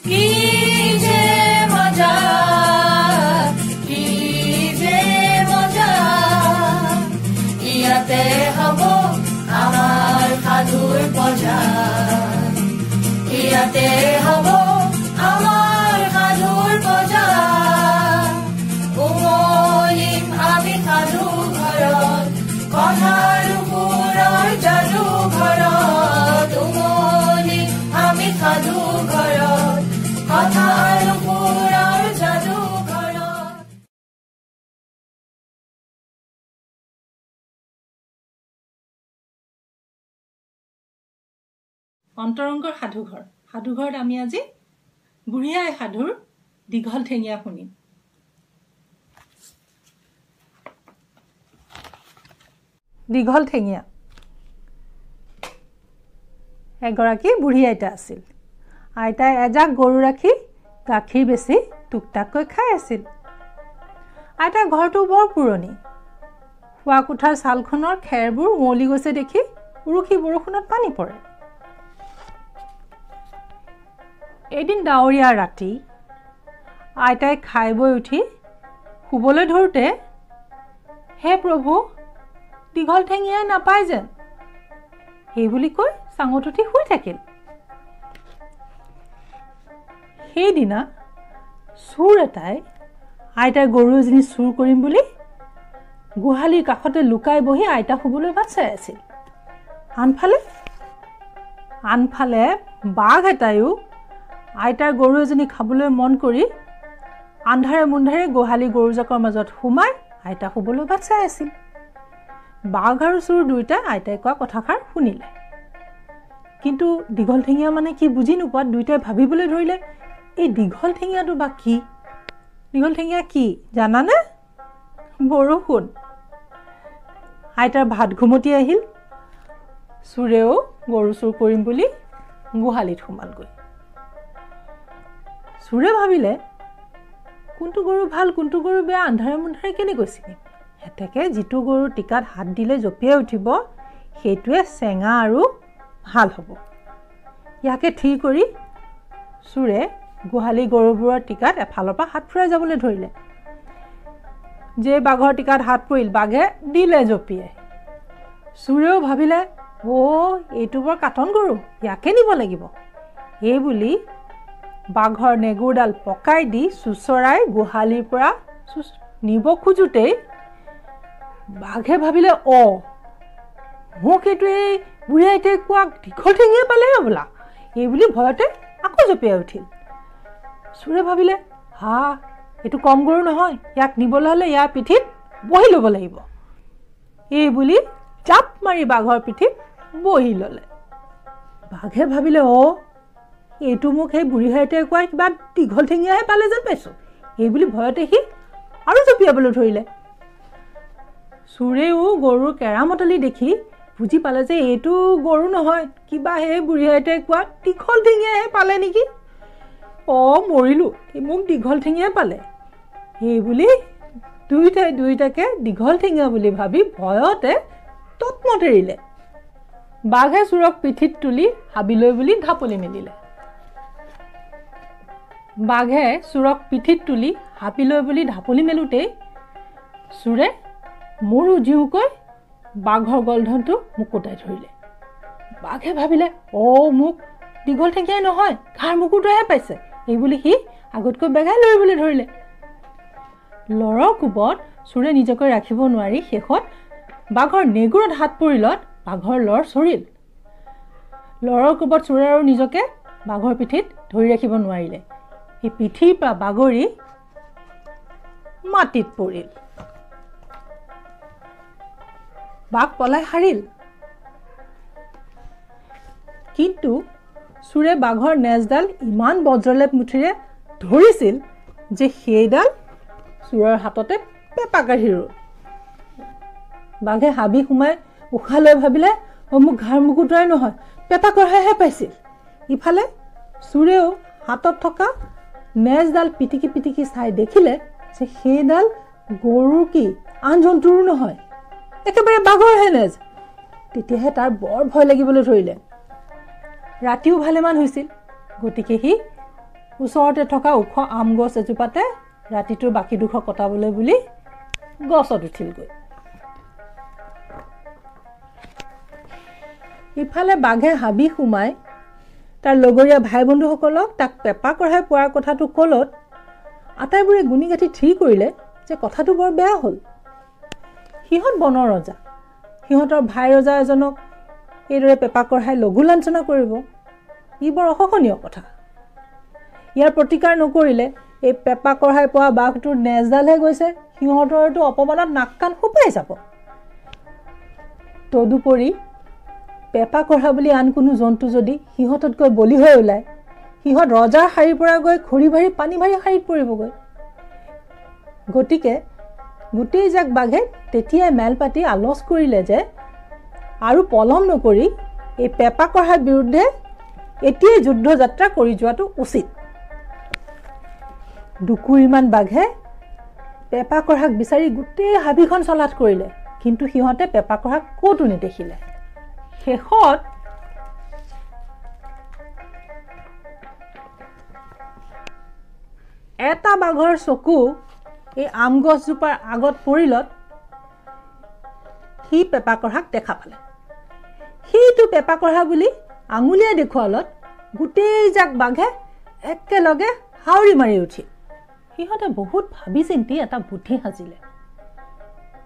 কি যে মজা কি যে মজা ইয়াতে হব আমাৰ সাধুৰ বজাৰ ইয়াতে হব আমাৰ সাধুৰ বজাৰ উমলিম আমি সাধু ঘৰত কথাৰ সুৰৰ যাদু ঘৰত উমলিম আমি সাধু ঘৰত কথাৰ সুৰৰ যাদু ঘৰত। অন্তৰংগৰ সাধুঘৰ সাধুঘৰত আমি আজি বুঢ়ী আই সাধুৰ দীঘল ঠেঙীয়া শুনিম। দীঘল ঠেঙীয়া। এগৰাকী বুঢ়ী আইতা আছিল। আইতাই এজাক গৰু ৰাখি গাখীৰ বেছি টুকটাককৈ খাই আছিল। আইতাৰ ঘৰটো বৰ পুৰণি। শোৱা কোঠাৰ ছালখনৰ খেৰবোৰ উৱলি গৈছে দেখি উৰুখি বৰষুণত পানী পৰে। এদিন ডাৱৰীয়া ৰাতি আইতাই খাই বৈ উঠি শুবলৈ ধৰোঁতে হে প্ৰভু দীঘল ঠেঙীয়াই নাপায় যেন সেই বুলি কৈ চাঙত উঠি শুই থাকিল। সেইদিনা চোৰ এটাই আইতাৰ গৰু এজনী চুৰ কৰিম বুলি গোহালিৰ কাষতে লুকাই বহি আইতা শুবলৈ বাট চাই আছিল। আনফালে বাঘ এটাইও আইতাৰ গৰু এজনী খাবলৈ মন কৰি আন্ধাৰে মুন্ধাৰে গোহালি গৰুজাকৰ মাজত সোমাই আইতা শুবলৈ বাট চাই আছিল। বাঘ আৰু চোৰ দুয়োটাই আইতাই কোৱা কথাষাৰ শুনিলে, কিন্তু দীঘল ঠেঙীয়া মানে কি বুজি নোপোৱাত দুয়োটাই ভাবিবলৈ ধৰিলে এই দীঘল ঠেঙীয়াটো বা কি? দীঘল ঠেঙীয়া কি জানানে? বৰষুণ। আইতাৰ ভাত ঘুমতি আহিল। চোৰেও গৰু চুৰ কৰিম বুলি গোহালিত সোমালগৈ। চোৰে ভাবিলে কোনটো গৰু ভাল কোনটো গৰু বেয়া আন্ধাৰে মুন্ধাৰে কেনেকৈ চিনিম? হেতেকে যিটো গৰু টিকাত হাত দিলে জঁপিয়াই উঠিব সেইটোৱে চেঙা আৰু ভাল হ'ব। ইয়াকে থিৰ কৰি চোৰে গোহালি গৰুবোৰৰ টিকাত এফালৰ পৰা হাত ফুৰাই যাবলৈ ধৰিলে। যে বাঘৰ টিকাত হাত পৰিল বাঘে দিলে জঁপিয়াই। চোৰেও ভাবিলে এইটো বৰ কাটন গৰু, ইয়াকে নিব লাগিব। এই বুলি বাঘৰ নেগুৰডাল পকাই দি চুচৰাই গোহালিৰ পৰা নিব খোজোতেই বাঘে ভাবিলে মোক এইটো এই বুঢ়ী আইতাই কোৱা দীঘল ঠেঙীয়া পালে বোলা। এই বুলি ভয়তে আকৌ জঁপিয়াই উঠিল। চোৰে ভাবিলে এইটো কম গৰু নহয়, ইয়াক নিবলৈ হ'লে ইয়াৰ পিঠিত বহি ল'ব লাগিব। এই বুলি জাপ মাৰি বাঘৰ পিঠিত বহি ল'লে। বাঘে ভাবিলে এইটো মোক সেই বুঢ়ী আইতাই কোৱা কিবা দীঘল ঠেঙীয়াহে পালে যেন পাইছোঁ। এই বুলি ভয়তে সি আৰু জঁপিয়াবলৈ ধৰিলে। চোৰেও গৰুৰ কেৰামতলি দেখি বুজি পালে যে এইটো গৰু নহয়, কিবা সেই বুঢ়ী আইতাই কোৱা দীঘল ঠেঙীয়াহে পালে নেকি। মৰিলোঁ, মোক দীঘল ঠেঙীয়াই পালে। এই বুলি দুয়োটাকে দীঘল ঠেঙীয়া বুলি ভাবি ভয়তে তৎমত এৰিলে। বাঘে চোৰক পিঠিত তুলি হাবিলৈ বুলি ঢাপলি মেলিলে। বাঘে চোৰক পিঠিত তুলি হাবিলৈ বুলি ঢাপলি মেলোতেই চোৰে মূৰ উজিওকৈ বাঘৰ গলধনটো মুকুটাই ধৰিলে। বাঘে ভাবিলে মোক দীঘল ঠেঙীয়াই নহয়, ঘাৰ মুকুটোহে পাইছে। এই বুলি সি আগতকৈ বেগাই লৰিবলৈ ধৰিলে। লৰৰ কোবত চোৰে নিজকে ৰাখিব নোৱাৰি শেষত বাঘৰ নেগুৰত হাত পৰিলত বাঘৰ লৰ চৰিল। লৰৰ কোবত চোৰে আৰু নিজকে বাঘৰ পিঠিত ধৰি ৰাখিব নোৱাৰিলে। সেই পিঠিৰ পৰা বাগৰি মাটিত পৰিল। বাঘ পলাই হাৰিল। কিন্তু চোৰে বাঘৰ নেজডাল ইমান বজ্ৰলেপ মুঠিৰে ধৰিছিল যে সেইডাল চোৰৰ হাততে পেপা কাঢ়ি ৰ'ল। বাঘে হাবি সোমাই উশাহ লৈ ভাবিলে মোক ঘাৰ মুকুটোৱাই নহয়, পেপা কঢ়াইহে পাইছিল। ইফালে চোৰেও হাতত থকা নেজডাল পিটিকি পিটিকি চাই দেখিলে যে সেইডাল গৰুৰ কি আন জন্তুৰো নহয়, একেবাৰে বাঘৰহে নেজ। তেতিয়াহে তাৰ বৰ ভয় লাগিবলৈ ধৰিলে। ৰাতিও ভালেমান হৈছিল, গতিকে সি ওচৰতে থকা ওখ আম গছ এজোপাতে ৰাতিটোৰ বাকী দুখ কটাবলৈ বুলি গছত উঠিলগৈ। ইফালে বাঘে হাবি সোমাই তাৰ লগৰীয়া ভাই বন্ধুসকলক তাক পেপা কঢ়াই পোৱাৰ কথাটো ক'লত আটাইবোৰে গুণি গাঁঠি থিৰ কৰিলে যে কথাটো বৰ বেয়া হ'ল। সিহঁত বনৰ ৰজা, সিহঁতৰ ভাই ৰজা এজনক এইদৰে পেপা কঢ়াই লঘু লাঞ্ছনা কৰিব, ই বৰ অসহনীয় কথা। ইয়াৰ প্ৰতিকাৰ নকৰিলে এই পেপা কঢ়াই পোৱা বাঘটোৰ নেজডালহে গৈছে, সিহঁতৰতো অপমানত নাক কাণ শুকাই যাব। তদুপৰি পেপা কঢ়া বুলি আন কোনো জন্তু যদি সিহঁততকৈ বলি হৈ ওলায়, সিহঁত ৰজাৰ শাৰীৰ পৰা গৈ খৰি ভাৰি পানী ভাৰি শাৰীত পৰিবগৈ। গতিকে গোটেই জাক বাঘে তেতিয়াই মেল পাতি আলোচ কৰিলে যে আৰু পলম নকৰি এই পেপা কঢ়াৰ বিৰুদ্ধে এতিয়াই যুদ্ধ যাত্ৰা কৰি যোৱাটো উচিত। দুকুৰিমান বাঘে পেপা কঢ়াক বিচাৰি গোটেই হাবিখন চলাত কৰিলে, কিন্তু সিহঁতে পেপা কঢ়াক ক'তো নেদেখিলে। শেষত এটা বাঘৰ চকু এই আম গছজোপাৰ আগত পৰিলত সি পেপা কঢ়াক দেখা পালে। সিটো পেপা কঢ়া বুলি আঙুলিয়াই দেখুৱালত গোটেই জাক বাঘে একেলগে হাউৰি মাৰি উঠি সিহঁতে বহুত ভাবি চিন্তি এটা বুদ্ধি সাজিলে।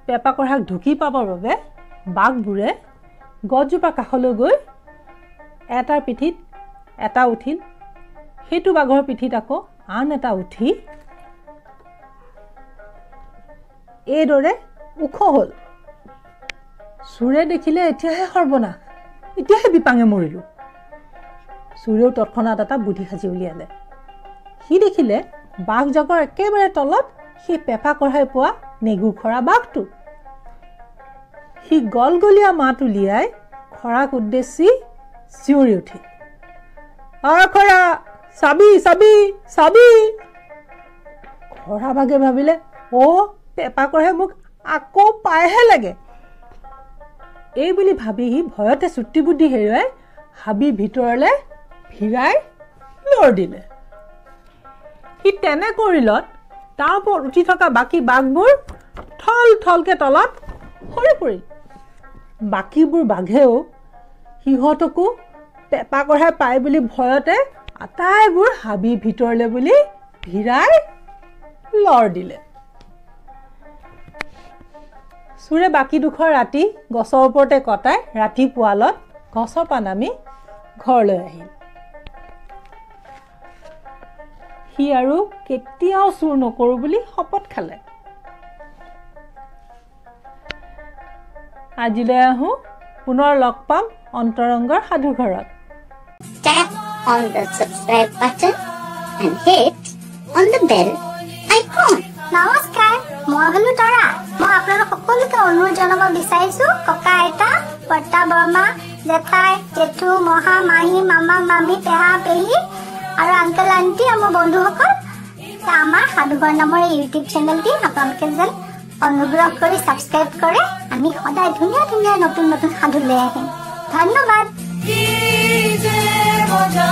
পেপা কঢ়াক ঢুকি পাবৰ বাবে বাঘবোৰে গছজোপা কাষলৈ গৈ এটাৰ পিঠিত এটা উঠিল, সেইটো বাঘৰ পিঠিত আকৌ আন এটা উঠি এইদৰে ওখ হ'ল। চোৰে দেখিলে এতিয়াহে সৰ্বনাশ, এতিয়াহে বিপাঙে মৰিলোঁ। চোৰেও তৎক্ষণাত এটা বুদ্ধি সাজি উলিয়ালে। সি দেখিলে বাঘজাকৰ একেবাৰে তলত সেই পেপা কঢ়াই পোৱা নেগুৰ খৰা বাঘটো। সি গলগলীয়া মাত উলিয়াই খৰাক উদ্দেশ্যি চিঞৰি উঠিল, খৰা চাবি চাবি চাবি। খৰা বাঘে ভাবিলে, পেপা কঢ়াই মোক আকৌ পাইহে লাগে। এই বুলি ভাবি সি ভয়তে চুটি বুদ্ধি হেৰুৱাই হাবিৰ ভিতৰলৈ ভিৰাই লৰ দিলে। সি তেনে কৰিলত তাৰ ওপৰত উঠি থকা বাকী বাঘবোৰ থল থলকে তলত সৰি পৰিল। বাকীবোৰ বাঘেও সিহঁতকো পেপা কঢ়াই পাই বুলি ভয়তে আটাইবোৰ হাবিৰ ভিতৰলৈ বুলি ভিৰাই লৰ দিলে। চোৰে বাকী দুখৰ ৰাতি গছৰ ওপৰতে কটাই ৰাতিপুৱালত গছৰ পৰা নামি ঘৰলৈ আহিল। সি আৰু কেতিয়াও চুৰ নকৰোঁ বুলি শপত খালে। আজিলৈ আহোঁ, পুনৰ লগ পাম অন্তৰংগৰ সাধু ঘৰত। Tap on the subscribe button and hit on the bell icon. নমস্কাৰ, মই হলো তৰা। মই আপোনালোক সকলোকে অনুৰোধ জনাব বিচাৰিছো, ককা আইতা, বৰ্তা বৰমা, জেঠাই জেঠু, মহা মাহী, মামা মামী, পেহা পেহী আৰু আংকেল আণ্টি আৰু মোৰ বন্ধুসকল, আমাৰ সাধুঘৰ নামৰ এই ইউটিউব চেনেলটি আপোনালোকে যেন অনুগ্ৰহ কৰি ছাবস্ক্ৰাইব কৰে। আমি সদায় ধুনীয়া ধুনীয়া নতুন নতুন সাধু লৈ আহিম। ধন্যবাদ। মজা